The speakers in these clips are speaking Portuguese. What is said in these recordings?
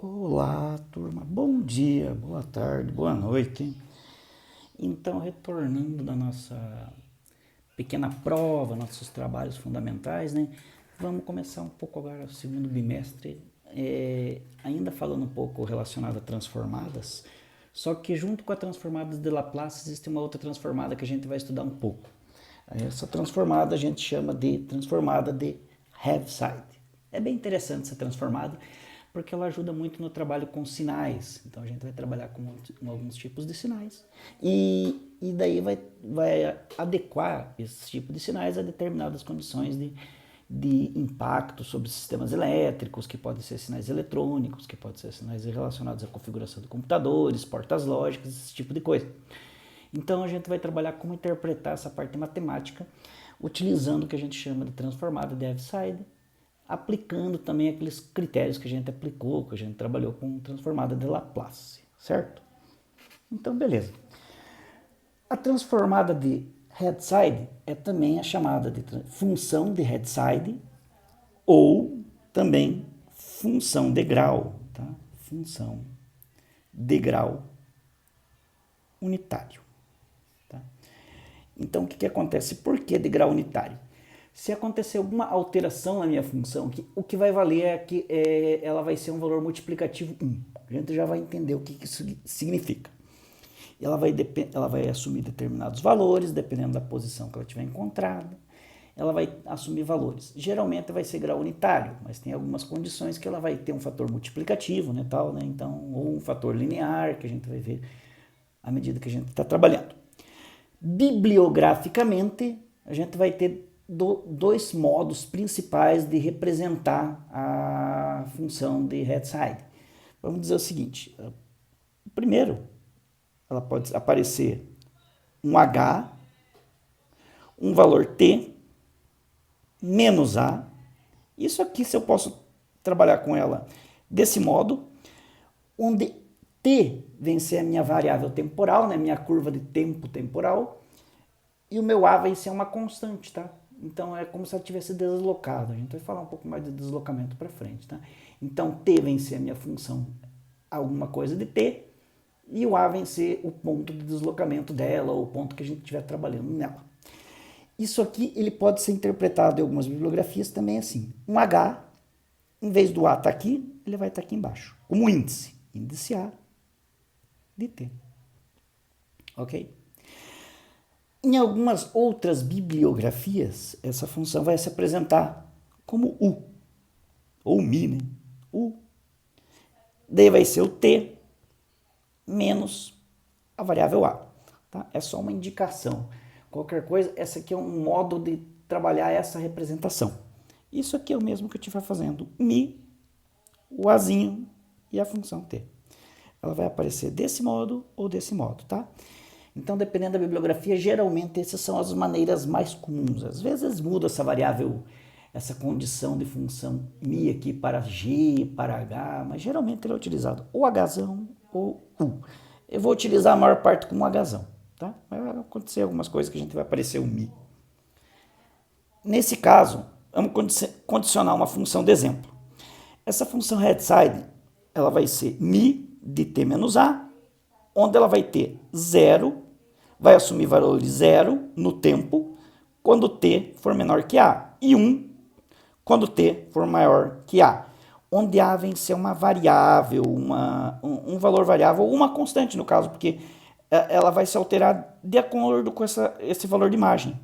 Olá, turma. Bom dia, boa tarde, boa noite. Então, retornando da nossa pequena prova, nossos trabalhos fundamentais, né? Vamos começar um pouco agora o segundo bimestre, ainda falando um pouco relacionado a transformadas, só que junto com a transformada de Laplace existe uma outra transformada que a gente vai estudar um pouco. Essa transformada a gente chama de transformada de Heaviside. É bem interessante essa transformada, porque ela ajuda muito no trabalho com sinais. Então a gente vai trabalhar com alguns tipos de sinais e daí vai adequar esse tipo de sinais a determinadas condições de impacto sobre sistemas elétricos, que podem ser sinais eletrônicos, que podem ser sinais relacionados à configuração de computadores, portas lógicas, esse tipo de coisa. Então a gente vai trabalhar como interpretar essa parte matemática utilizando o que a gente chama de transformada de Heaviside, aplicando também aqueles critérios que a gente aplicou, que a gente trabalhou com transformada de Laplace, certo? Então, beleza. A transformada de Heaviside é também a chamada de função de Heaviside ou também função de grau, tá? Função de grau unitário. Tá? Então, o que acontece? Por que de grau unitário? Se acontecer alguma alteração na minha função, o que vai valer é que ela vai ser um valor multiplicativo 1. A gente já vai entender o que isso significa. Ela vai assumir determinados valores, dependendo da posição que ela tiver encontrada. Ela vai assumir valores. Geralmente vai ser grau unitário, mas tem algumas condições que ela vai ter um fator multiplicativo, né, tal, né? Então, ou um fator linear, que a gente vai ver à medida que a gente está trabalhando. Bibliograficamente, a gente vai ter dois modos principais de representar a função de Heaviside. Vamos dizer o seguinte: primeiro, ela pode aparecer um H, um valor T, menos A. Isso aqui, se eu posso trabalhar com ela desse modo, onde T vem ser a minha variável temporal, né, minha curva de tempo temporal, e o meu A vai ser uma constante, tá? Então é como se ela tivesse deslocado. A gente vai falar um pouco mais de deslocamento para frente, tá? Então T vem ser a minha função alguma coisa de T e o A vem ser o ponto de deslocamento dela, ou o ponto que a gente estiver trabalhando nela. Isso aqui ele pode ser interpretado em algumas bibliografias também assim. Um H, em vez do A estar aqui, ele vai estar aqui embaixo, como índice. Índice A de T. Ok? Em algumas outras bibliografias, essa função vai se apresentar como U, ou Mi, né? U. Daí vai ser o T menos a variável A. Tá? É só uma indicação. Qualquer coisa, essa aqui é um modo de trabalhar essa representação. Isso aqui é o mesmo que eu estiver fazendo. Mi, o Azinho e a função T. Ela vai aparecer desse modo ou desse modo, tá? Então, dependendo da bibliografia, geralmente essas são as maneiras mais comuns. Às vezes muda essa variável, essa condição de função mi aqui para G, para H, mas geralmente ele é utilizado ou Hzão ou U. Eu vou utilizar a maior parte como Hzão, tá? Vai acontecer algumas coisas que a gente vai aparecer o mi. Nesse caso, vamos condicionar uma função de exemplo. Essa função Heaviside, ela vai ser mi de t menos a, onde ela vai ter 0, vai assumir valores 0 no tempo, quando t for menor que a, e 1 quando t for maior que a, onde a vem ser uma variável, um valor variável, ou uma constante no caso, porque ela vai se alterar de acordo com esse valor de imagem.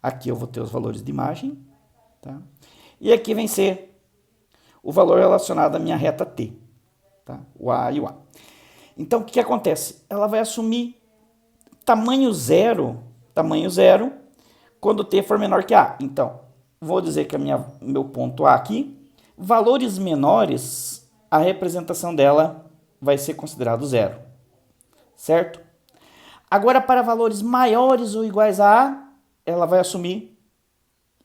Aqui eu vou ter os valores de imagem, tá? E aqui vem ser o valor relacionado à minha reta t, tá? O a e o a. Então, o que acontece? Ela vai assumir tamanho zero, quando t for menor que a. Então, vou dizer que meu ponto A aqui, valores menores, a representação dela vai ser considerado zero, certo? Agora, para valores maiores ou iguais a A, ela vai assumir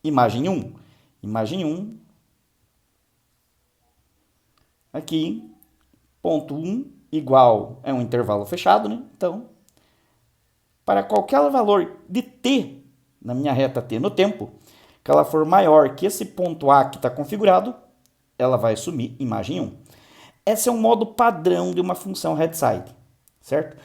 imagem 1. Imagem 1, aqui, ponto 1, igual é um intervalo fechado, né? Então, para qualquer valor de t, na minha reta t no tempo, que ela for maior que esse ponto A que está configurado, ela vai assumir imagem 1. Esse é um modo padrão de uma função head-side, certo?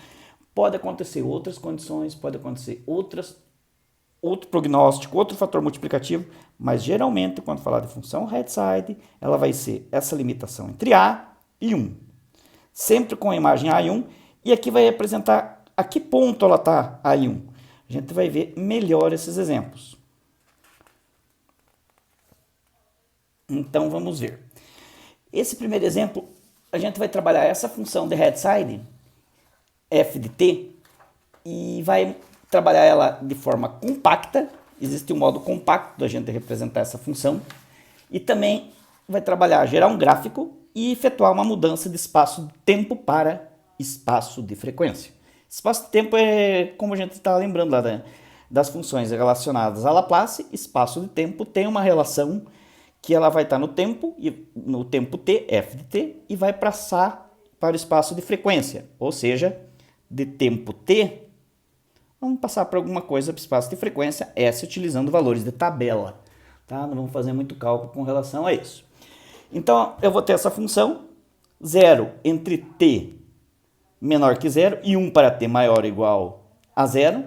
Pode acontecer outras condições, pode acontecer outro prognóstico, outro fator multiplicativo, mas geralmente quando falar de função head-side, ela vai ser essa limitação entre A e 1. Sempre com a imagem A e 1, e aqui vai representar a que ponto ela está A e 1. A gente vai ver melhor esses exemplos. Então vamos ver. Esse primeiro exemplo, a gente vai trabalhar essa função de head-side, f de t, e vai trabalhar ela de forma compacta. Existe um modo compacto da gente representar essa função. E também vai trabalhar, gerar um gráfico e efetuar uma mudança de espaço-tempo para espaço de frequência. Espaço-tempo é como a gente está lembrando lá das funções relacionadas a Laplace. Espaço de tempo tem uma relação que ela vai estar no tempo t, f de t, e vai passar para o espaço de frequência, ou seja, de tempo t, vamos passar para alguma coisa para o espaço de frequência S utilizando valores de tabela. Tá? Não vamos fazer muito cálculo com relação a isso. Então, eu vou ter essa função, 0 entre t menor que 0 e 1 para t maior ou igual a 0.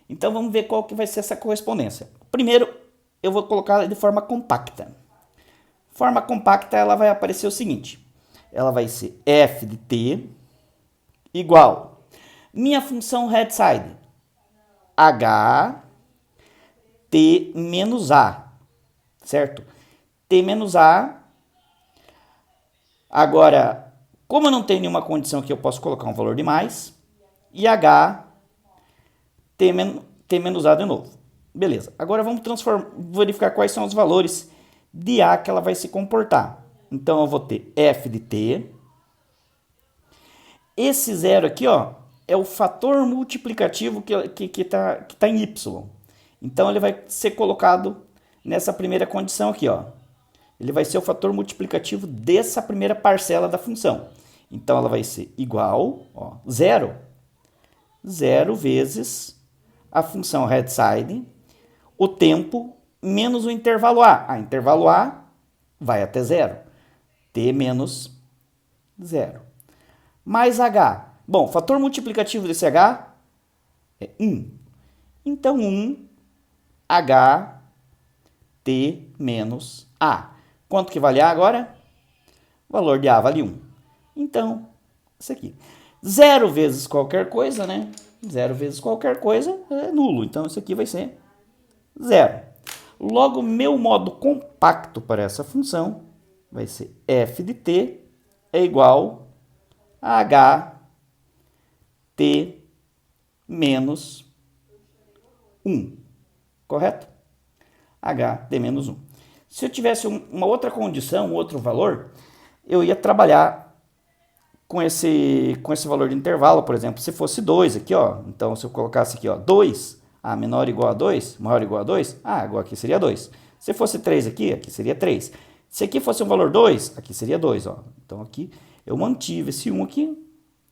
Então, vamos ver qual que vai ser essa correspondência. Primeiro, eu vou colocar de forma compacta. Forma compacta, ela vai aparecer o seguinte. Ela vai ser f de t igual minha função head-side, h t menos a, certo? T menos a. Agora, como eu não tenho nenhuma condição aqui, eu posso colocar um valor de mais. E h t menos a de novo. Beleza. Agora vamos verificar quais são os valores de a que ela vai se comportar. Então, eu vou ter f de t. Esse zero aqui, ó, é o fator multiplicativo que tá em y. Então, ele vai ser colocado nessa primeira condição aqui, ó. Ele vai ser o fator multiplicativo dessa primeira parcela da função. Então, ela vai ser igual, ó, 0 vezes a função head-side, o tempo menos o intervalo A. A intervalo A vai até 0. T menos 0. Mais H. Bom, fator multiplicativo desse H é 1. Então, 1 H T menos A. Quanto que vale A agora? O valor de A vale 1. Então, isso aqui. 0 vezes qualquer coisa, né? 0 vezes qualquer coisa é nulo. Então, isso aqui vai ser 0. Logo, meu modo compacto para essa função vai ser f de t é igual a h t menos 1. Correto? h t menos 1. Se eu tivesse uma outra condição, um outro valor, eu ia trabalhar com esse valor de intervalo, por exemplo, se fosse 2 aqui, ó. Então, se eu colocasse aqui, ó, 2, a menor ou igual a 2, maior ou igual a 2, agora aqui seria 2. Se fosse 3 aqui seria 3. Se aqui fosse um valor 2, aqui seria 2, ó. Então, aqui eu mantive esse 1 aqui,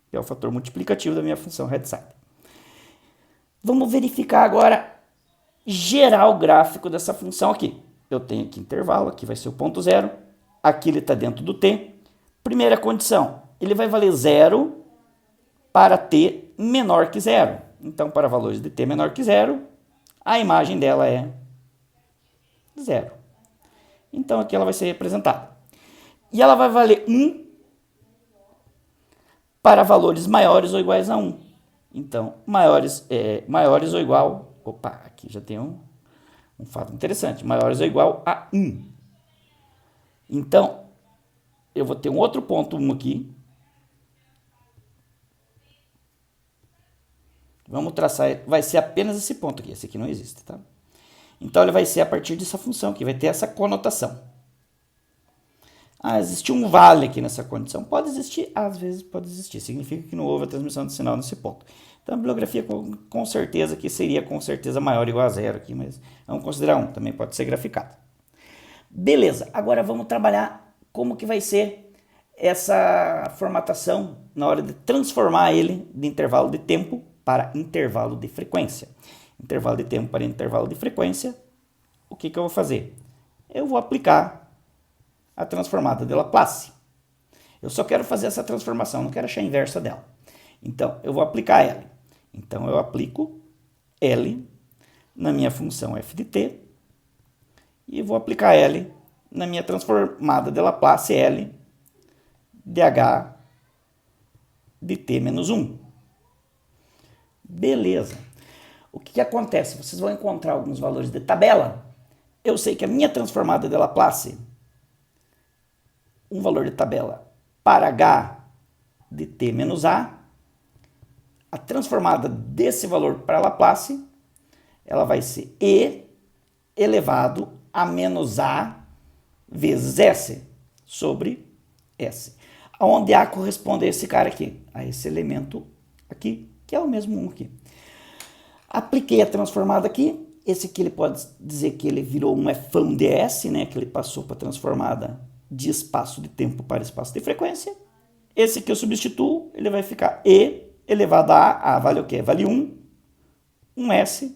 que é o fator multiplicativo da minha função head-side. Vamos verificar agora, gerar o gráfico dessa função aqui. Eu tenho aqui intervalo, aqui vai ser o ponto 0, aqui ele está dentro do t. Primeira condição, ele vai valer 0 para t menor que 0. Então, para valores de t menor que 0, a imagem dela é 0. Então, aqui ela vai ser representada. E ela vai valer 1 para valores maiores ou iguais a 1. Então, maiores ou igual... Opa, aqui já tem um fato interessante. Maiores ou igual a 1. Então, eu vou ter um outro ponto 1 aqui. Vamos traçar, vai ser apenas esse ponto aqui. Esse aqui não existe, tá? Então, ele vai ser a partir dessa função aqui, vai ter essa conotação. Existe um vale aqui nessa condição. Pode existir, às vezes pode existir. Significa que não houve a transmissão de sinal nesse ponto. Então, a bibliografia com certeza que seria com certeza maior ou igual a 0 aqui, mas vamos considerar 1, também pode ser graficado. Beleza, agora vamos trabalhar como que vai ser essa formatação na hora de transformar ele de intervalo de tempo para intervalo de frequência. Intervalo de tempo para intervalo de frequência, o que eu vou fazer? Eu vou aplicar a transformada de Laplace. Eu só quero fazer essa transformação, não quero achar a inversa dela. Então, eu vou aplicar L. Então, eu aplico L na minha função f de t e vou aplicar L na minha transformada de Laplace L de h de t menos 1. Beleza. O que acontece? Vocês vão encontrar alguns valores de tabela. Eu sei que a minha transformada de Laplace, um valor de tabela para h de t menos a transformada desse valor para Laplace, ela vai ser e elevado a menos a vezes s sobre s. Onde a corresponde a esse cara aqui, a esse elemento aqui, que é o mesmo 1 aqui. Apliquei a transformada aqui. Esse aqui ele pode dizer que ele virou um fão de S, né? Que ele passou para a transformada de espaço de tempo para espaço de frequência. Esse aqui eu substituo, ele vai ficar E elevado a vale o quê? Vale 1 S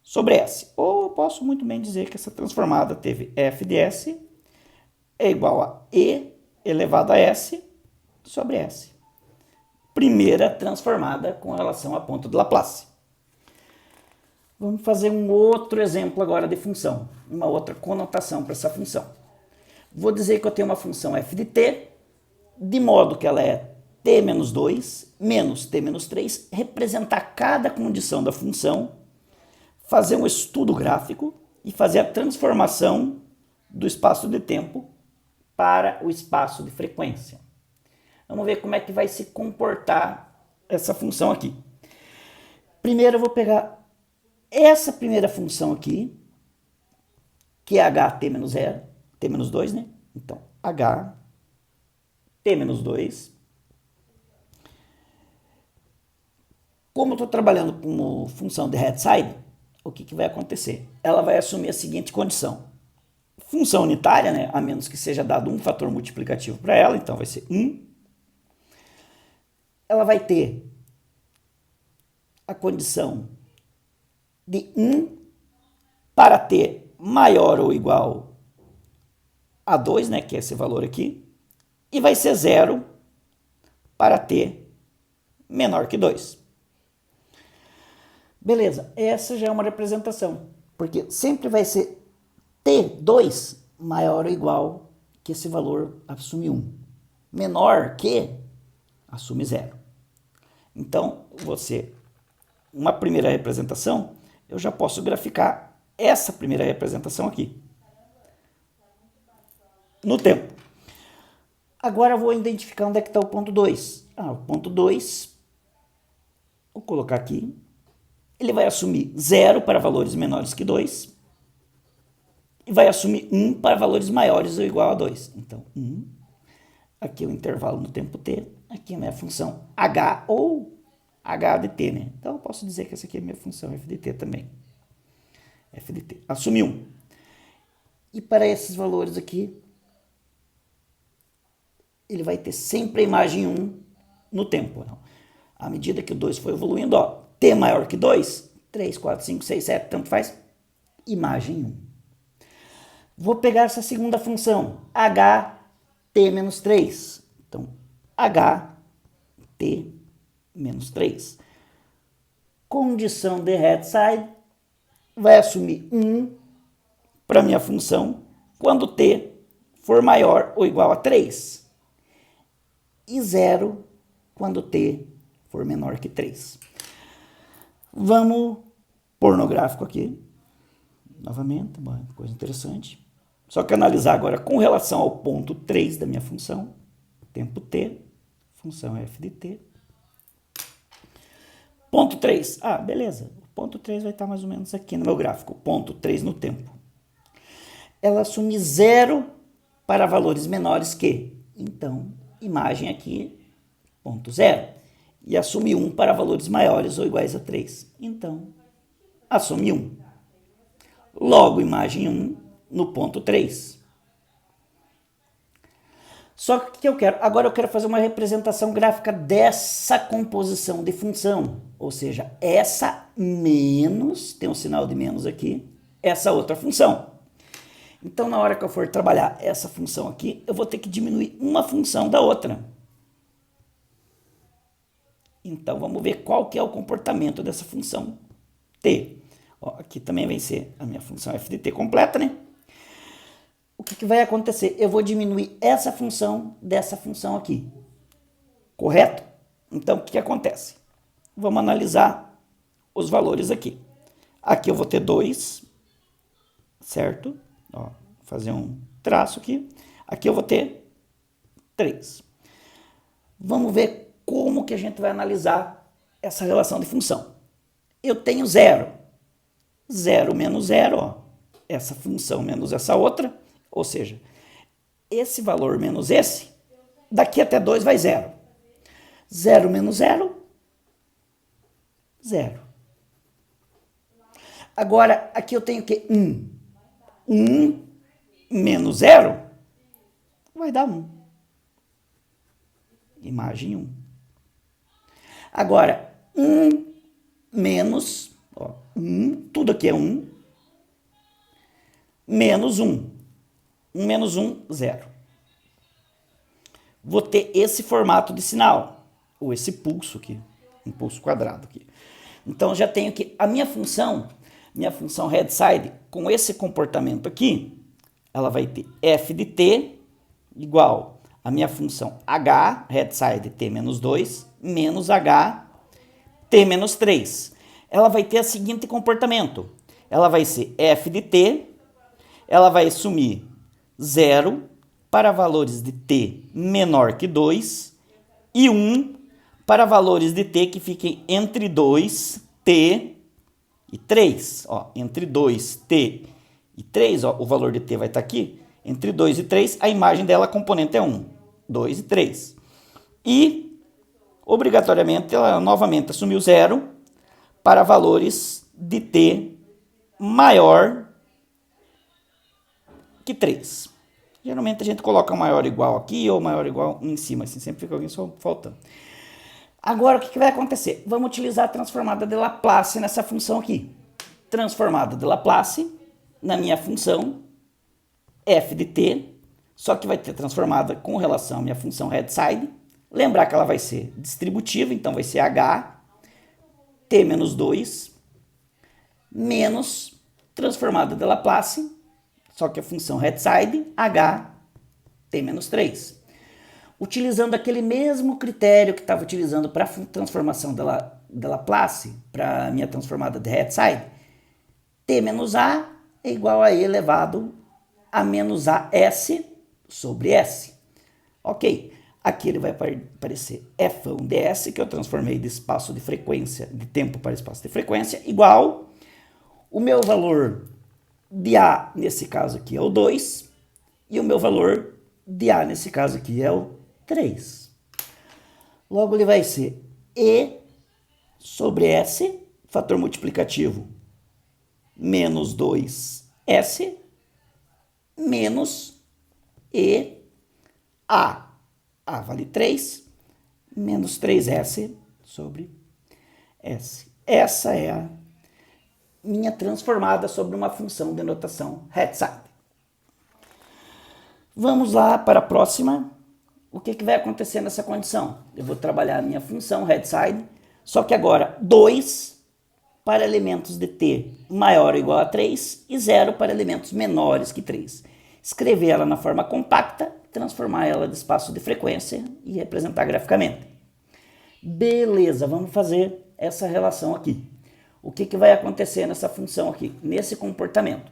sobre S. Ou eu posso muito bem dizer que essa transformada teve f de S é igual a E elevado a S sobre S. Primeira transformada com relação a ponto de Laplace. Vamos fazer um outro exemplo agora de função, uma outra conotação para essa função. Vou dizer que eu tenho uma função f de t, de modo que ela é t menos 2 menos t menos 3, representar cada condição da função, fazer um estudo gráfico e fazer a transformação do espaço de tempo para o espaço de frequência. Vamos ver como é que vai se comportar essa função aqui. Primeiro eu vou pegar essa primeira função aqui, que é ht menos 0, t menos 2, né? Então, h, t menos 2. Como eu estou trabalhando com função de Hertzheide, o que vai acontecer? Ela vai assumir a seguinte condição. Função unitária, né? A menos que seja dado um fator multiplicativo para ela, então vai ser 1. Ela vai ter a condição de 1 para t maior ou igual a 2, né, que é esse valor aqui, e vai ser 0 para t menor que 2. Beleza, essa já é uma representação, porque sempre vai ser t2 maior ou igual que esse valor assume 1. Menor que assume 0. Então, uma primeira representação, eu já posso graficar essa primeira representação aqui, no tempo. Agora eu vou identificar onde é que está o ponto 2. O ponto 2, vou colocar aqui, ele vai assumir 0 para valores menores que 2 e vai assumir 1 para valores maiores ou igual a 2. Então, 1, aqui é o intervalo no tempo t, aqui é a minha função h ou h de t, né? Então eu posso dizer que essa aqui é a minha função f de t também. F de t. Assumi 1. E para esses valores aqui, ele vai ter sempre a imagem 1 no tempo. Não? À medida que o 2 for evoluindo, ó, t maior que 2, 3, 4, 5, 6, 7, tanto faz, imagem 1. Vou pegar essa segunda função, ht menos 3. Então, ht menos 3. Condição de Hertzheide vai assumir 1 para minha função quando t for maior ou igual a 3 e 0 quando t for menor que 3. Vamos pôr no gráfico aqui, novamente, coisa interessante. Só que analisar agora com relação ao ponto 3 da minha função, tempo t, função f de t. Ponto 3, beleza, o ponto 3 vai estar mais ou menos aqui no meu gráfico, ponto 3 no tempo. Ela assume 0 para valores menores que, então, imagem aqui, ponto 0. E assume 1 para valores maiores ou iguais a 3. Então, assume 1. Logo, imagem 1 no ponto 3. Só que o que eu quero? Agora eu quero fazer uma representação gráfica dessa composição de função. Ou seja, essa menos, tem um sinal de menos aqui, essa outra função. Então, na hora que eu for trabalhar essa função aqui, eu vou ter que diminuir uma função da outra. Então, vamos ver qual que é o comportamento dessa função t. Ó, aqui também vai ser a minha função f de t completa, né? O que vai acontecer? Eu vou diminuir essa função dessa função aqui. Correto? Então, o que acontece? Vamos analisar os valores aqui. Aqui eu vou ter 2, certo? Ó, vou fazer um traço aqui. Aqui eu vou ter 3. Vamos ver como que a gente vai analisar essa relação de função. Eu tenho 0. 0 menos 0, ó, essa função menos essa outra, ou seja, esse valor menos esse, daqui até 2 vai 0. 0 menos 0, 0. Agora, aqui eu tenho o quê? 1. 1 menos 0 vai dar 1. Imagem 1. Agora, 1 menos, ó, 1, tudo aqui é 1, menos 1. 1 menos 1, 0. Vou ter esse formato de sinal, ou esse pulso aqui, um pulso quadrado aqui. Então, já tenho que a minha função headside, com esse comportamento aqui, ela vai ter f de t igual a minha função h, headside t menos 2, menos h, t menos 3. Ela vai ter o seguinte comportamento. Ela vai ser f de t, ela vai assumir 0 para valores de t menor que 2 e 1 para valores de t que fiquem entre 2, t e 3. Ó, entre 2, t e 3, ó, o valor de t vai estar aqui. Entre 2 e 3, a imagem dela, a componente é 1, 2 e 3. E, obrigatoriamente, ela novamente assumiu 0 para valores de t maior que 3. Geralmente a gente coloca maior ou igual aqui ou maior ou igual em cima, assim, sempre fica alguém só faltando. Agora, o que vai acontecer? Vamos utilizar a transformada de Laplace nessa função aqui. Transformada de Laplace na minha função f de t, só que vai ter transformada com relação à minha função headside. Lembrar que ela vai ser distributiva, então vai ser h, t menos 2, menos transformada de Laplace, só que a função headside, h, t menos 3. Utilizando aquele mesmo critério que estava utilizando para a transformação de Laplace, para a minha transformada de headside, t menos a é igual a e elevado a menos as sobre s. Ok, aqui ele vai aparecer f de s, que eu transformei de espaço de frequência, de tempo para espaço de frequência, igual o meu valor de a, nesse caso aqui, é o 2, e o meu valor de a, nesse caso aqui, é o 3. Logo, ele vai ser e sobre s, fator multiplicativo, menos 2s, menos e a. A vale 3, menos 3s sobre s. Essa é a minha transformada sobre uma função de notação headside. Vamos lá para a próxima. O que vai acontecer nessa condição? Eu vou trabalhar a minha função headside, só que agora 2 para elementos de t maior ou igual a 3 e 0 para elementos menores que 3. Escrever ela na forma compacta, transformar ela de espaço de frequência e representar graficamente. Beleza, vamos fazer essa relação aqui. O que vai acontecer nessa função aqui, nesse comportamento?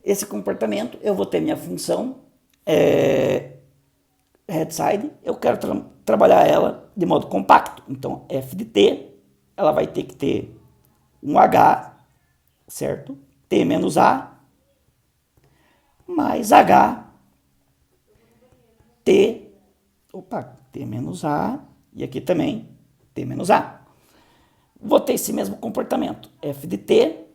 Esse comportamento, eu vou ter minha função headside, eu quero trabalhar ela de modo compacto. Então, f de t, ela vai ter que ter um h, certo? T menos a, mais h, t menos a, e aqui também t menos a. Vou ter esse mesmo comportamento, f de t.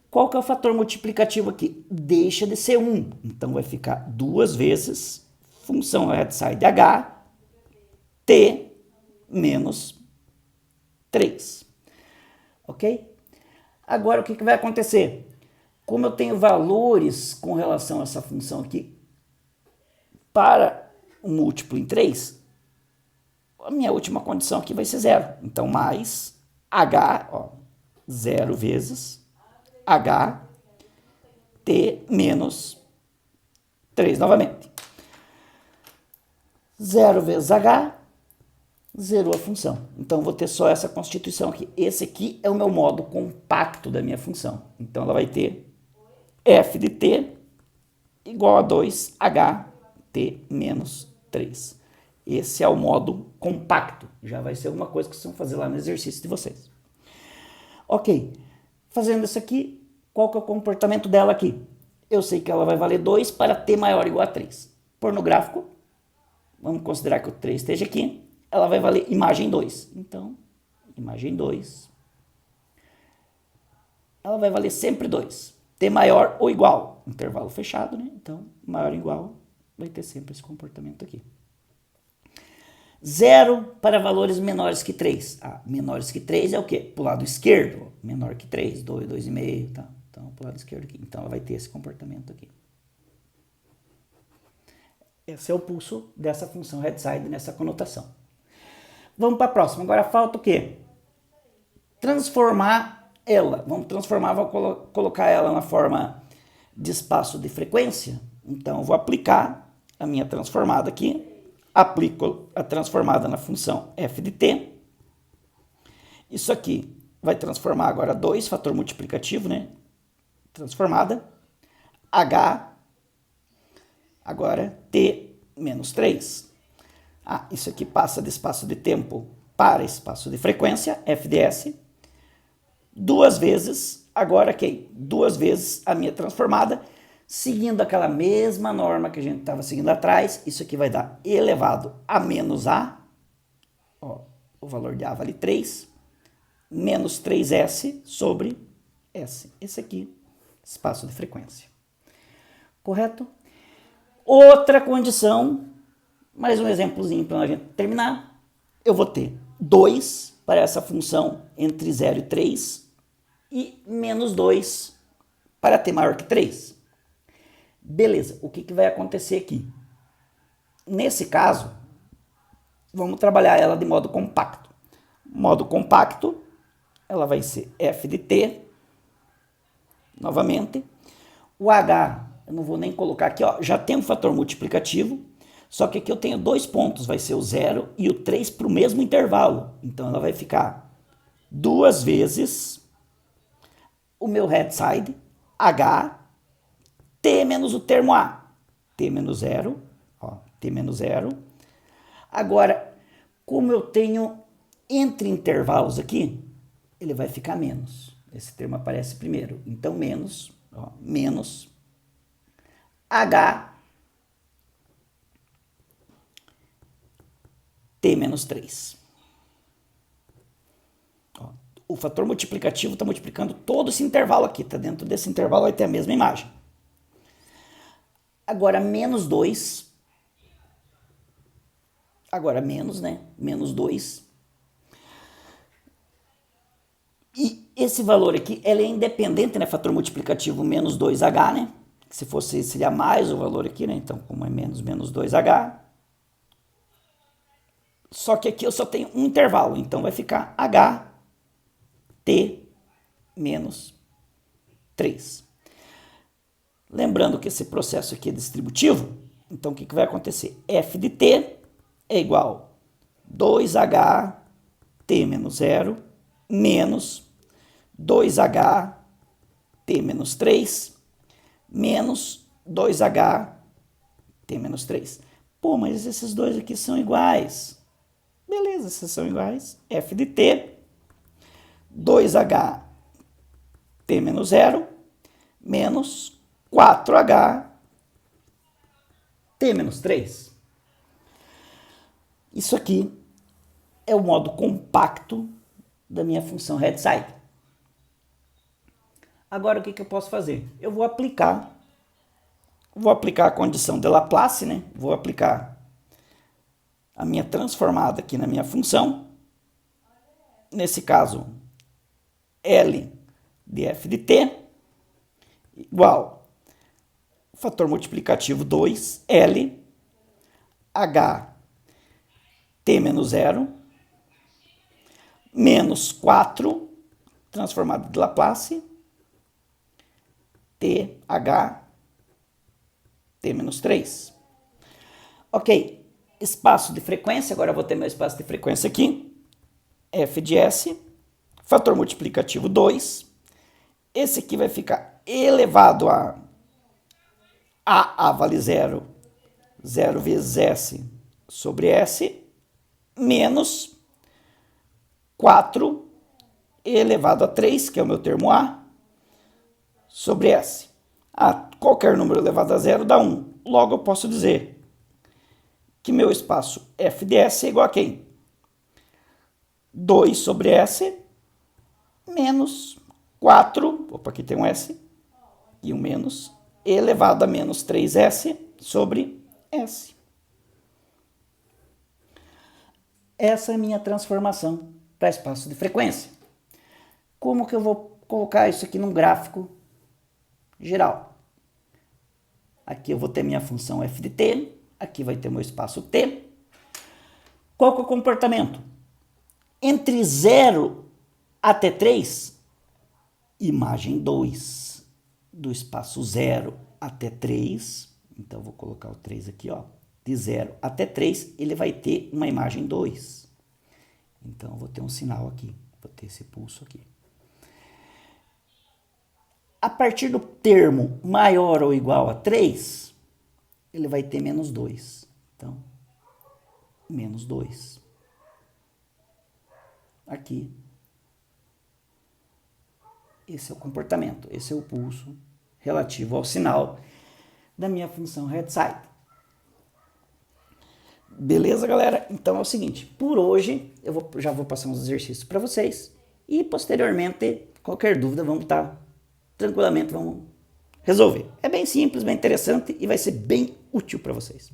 Qual que é o fator multiplicativo aqui? Deixa de ser 1, então vai ficar 2 vezes função headside h, t menos 3. Ok? Agora, o que vai acontecer? como eu tenho valores com relação a essa função aqui para um múltiplo em 3, a minha última condição aqui vai ser 0. Então, mais h, ó, 0 vezes h, t menos 3 novamente. 0 vezes h, zerou a função. Então, eu vou ter só essa constituição aqui. Esse aqui é o meu modo compacto da minha função. Então, ela vai ter f de t igual a 2h t menos 3. Esse é o modo compacto. Já vai ser alguma coisa que vocês vão fazer lá no exercício de vocês. Ok. Fazendo isso aqui, qual que é o comportamento dela aqui? Eu sei que ela vai valer 2 para t maior ou igual a 3. Por no gráfico, vamos considerar que o 3 esteja aqui, ela vai valer imagem 2. Então, imagem 2, ela vai valer sempre 2. T maior ou igual, intervalo fechado, né? Então, maior ou igual vai ter sempre esse comportamento aqui. 0 para valores menores que 3. Menores que 3 é o quê? Para o lado esquerdo. Menor que 3, 2, 2,5, tá? Então, para o lado esquerdo aqui. Então, ela vai ter esse comportamento aqui. Esse é o pulso dessa função headside nessa conotação. Vamos para a próxima. Agora falta o quê? Transformar ela. Vamos transformar, vou colocar ela na forma de espaço de frequência. Então, eu vou aplicar a minha transformada aqui. Aplico a transformada na função f de t. Isso aqui vai transformar agora 2, fator multiplicativo, né? Transformada. H, agora t menos 3. Isso aqui passa de espaço de tempo para espaço de frequência, f de s. 2 vezes, agora aqui, 2 vezes a minha transformada, seguindo aquela mesma norma que a gente estava seguindo atrás. Isso aqui vai dar elevado a menos a, ó, o valor de a vale 3, menos 3s sobre s. Esse aqui, espaço de frequência. Correto? Outra condição, mais um exemplozinho para a gente terminar. Eu vou ter 2 para essa função entre 0 e 3 e menos 2 para t maior que 3. Beleza, o que vai acontecer aqui? Nesse caso, vamos trabalhar ela de modo compacto. Modo compacto, ela vai ser f de t, novamente. O h, eu não vou nem colocar aqui, ó, já tem um fator multiplicativo, só que aqui eu tenho 2 pontos, vai ser o 0 e o 3 para o mesmo intervalo. Então, ela vai ficar 2 vezes o meu headside, h, t menos o termo a, t menos 0, ó, t menos 0. Agora, como eu tenho entre intervalos aqui, ele vai ficar menos. Esse termo aparece primeiro. Então, menos, ó, menos h t menos 3. Ó, o fator multiplicativo está multiplicando todo esse intervalo aqui. Tá dentro desse intervalo vai ter a mesma imagem. Agora, menos 2. Agora, menos, né? Menos 2. E esse valor aqui, ele é independente, né? Fator multiplicativo menos 2h, né? Se fosse, seria mais o valor aqui, né? Então, como é menos 2h. Só que aqui eu só tenho um intervalo. Então, vai ficar h t menos 3. Lembrando que esse processo aqui é distributivo, então o que vai acontecer? F de t é igual a 2h t menos 0 menos 2h t menos 3 menos 2h t menos 3. Pô, mas esses dois aqui são iguais. Beleza, esses são iguais. F de t, 2h t menos 0 menos 4h t menos 3. Isso aqui é o modo compacto da minha função headside. Agora o que eu posso fazer? Eu vou aplicar a condição de Laplace, né? Vou aplicar a minha transformada aqui na minha função. Nesse caso, L de f de t igual fator multiplicativo 2, L, H, T menos 0, menos 4, transformado de Laplace, TH, T menos 3. Ok, espaço de frequência, agora eu vou ter meu espaço de frequência aqui, F de S, fator multiplicativo 2, esse aqui vai ficar elevado a vale 0, 0 vezes S sobre S, menos 4 elevado a 3, que é o meu termo A, sobre S. Qualquer número elevado a 0 dá 1. Logo eu posso dizer que meu espaço f de S é igual a quem? 2 sobre S menos 4, opa, aqui tem um S e um menos, elevado a menos 3S sobre S. Essa é a minha transformação para espaço de frequência. Como que eu vou colocar isso aqui num gráfico geral? Aqui eu vou ter minha função f de t, aqui vai ter meu espaço t. Qual que é o comportamento? Entre 0 até 3, imagem 2, do espaço 0 até 3, então eu vou colocar o 3 aqui, ó, de 0 até 3, ele vai ter uma imagem 2. Então eu vou ter um sinal aqui, vou ter esse pulso aqui. A partir do termo maior ou igual a 3, ele vai ter menos 2. Então, menos 2. Aqui. Esse é o comportamento, esse é o pulso relativo ao sinal da minha função head-side. Beleza, galera? Então é o seguinte, por hoje eu já vou passar uns exercícios para vocês e posteriormente, qualquer dúvida, vamos estar tranquilamente, vamos resolver. É bem simples, bem interessante e vai ser bem útil para vocês.